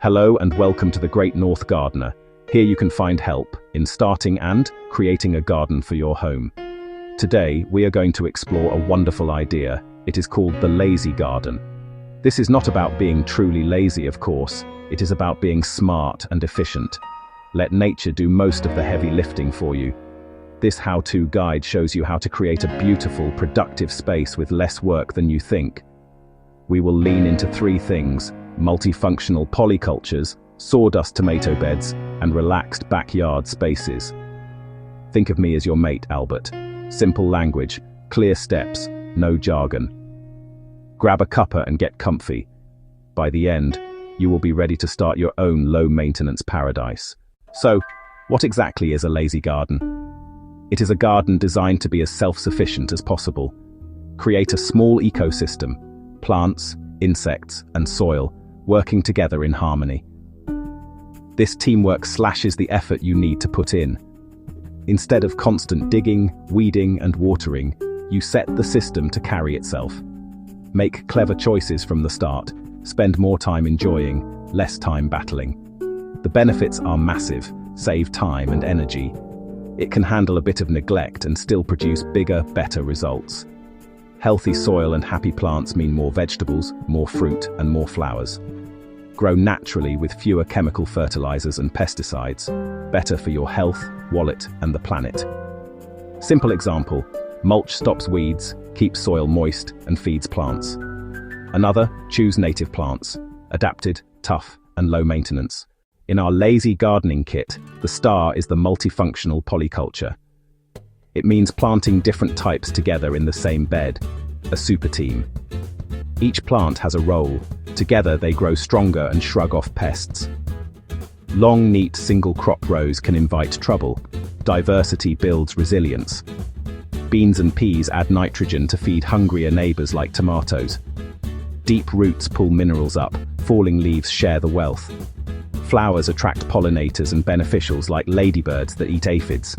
Hello and welcome to the Great North Gardener. Here you can find help in starting and creating a garden for your home. Today, we are going to explore a wonderful idea. It is called the lazy garden. This is not about being truly lazy, of course. It is about being smart and efficient. Let nature do most of the heavy lifting for you. This how-to guide shows you how to create a beautiful, productive space with less work than you think. We will lean into three things: multifunctional polycultures, sawdust tomato beds, and relaxed backyard spaces. Think of me as your mate, Albert. Simple language, clear steps, no jargon. Grab a cuppa and get comfy. By the end, you will be ready to start your own low-maintenance paradise. So, what exactly is a lazy garden? It is a garden designed to be as self-sufficient as possible. Create a small ecosystem, plants, insects, and soil, working together in harmony. This teamwork slashes the effort you need to put in. Instead of constant digging, weeding, and watering, you set the system to carry itself. Make clever choices from the start. Spend more time enjoying, less time battling. The benefits are massive. Save time and energy. It can handle a bit of neglect and still produce bigger, better results. Healthy soil and happy plants mean more vegetables, more fruit, and more flowers. Grow naturally with fewer chemical fertilizers and pesticides. Better for your health, wallet, and the planet. Simple example: mulch stops weeds, keeps soil moist, and feeds plants. Another, choose native plants. Adapted, tough, and low maintenance. In our lazy gardening kit, the star is the multifunctional polyculture. It means planting different types together in the same bed, a super team. Each plant has a role. Together they grow stronger and shrug off pests. Long, neat single crop rows can invite trouble. Diversity builds resilience. Beans and peas add nitrogen to feed hungrier neighbors like tomatoes. Deep roots pull minerals up. Falling leaves share the wealth. Flowers attract pollinators and beneficials like ladybirds that eat aphids.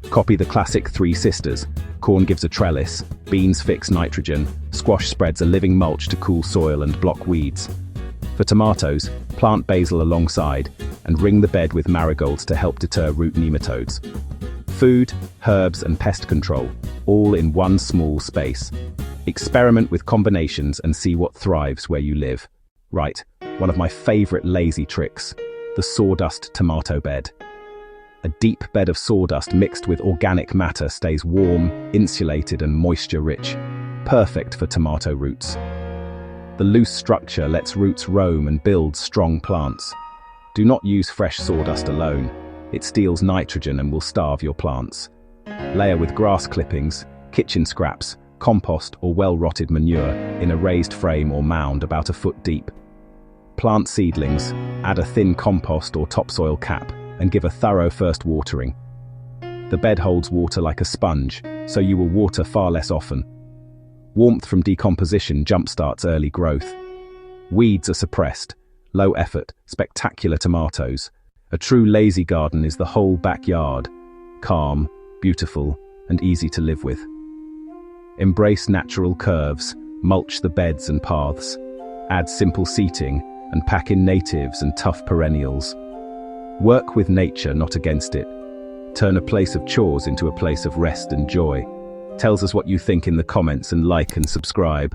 Copy the classic three sisters. Corn gives a trellis, beans fix nitrogen, squash spreads a living mulch to cool soil and block weeds. For tomatoes, plant basil alongside and ring the bed with marigolds to help deter root nematodes. Food, herbs, and pest control, all in one small space. Experiment with combinations and see what thrives where you live. Right, one of my favorite lazy tricks: the sawdust tomato bed. A deep bed of sawdust mixed with organic matter stays warm, insulated, and moisture-rich. Perfect for tomato roots. The loose structure lets roots roam and build strong plants. Do not use fresh sawdust alone. It steals nitrogen and will starve your plants. Layer with grass clippings, kitchen scraps, compost, or well-rotted manure in a raised frame or mound about a foot deep. Plant seedlings, add a thin compost or topsoil cap, and give a thorough first watering. The bed holds water like a sponge, so you will water far less often. Warmth from decomposition jumpstarts early growth. Weeds are suppressed. Low effort, spectacular tomatoes. A true lazy garden is the whole backyard. Calm, beautiful, and easy to live with. Embrace natural curves, mulch the beds and paths. Add simple seating, and pack in natives and tough perennials. Work with nature, not against it. Turn a place of chores into a place of rest and joy. Tell us what you think in the comments and like and subscribe.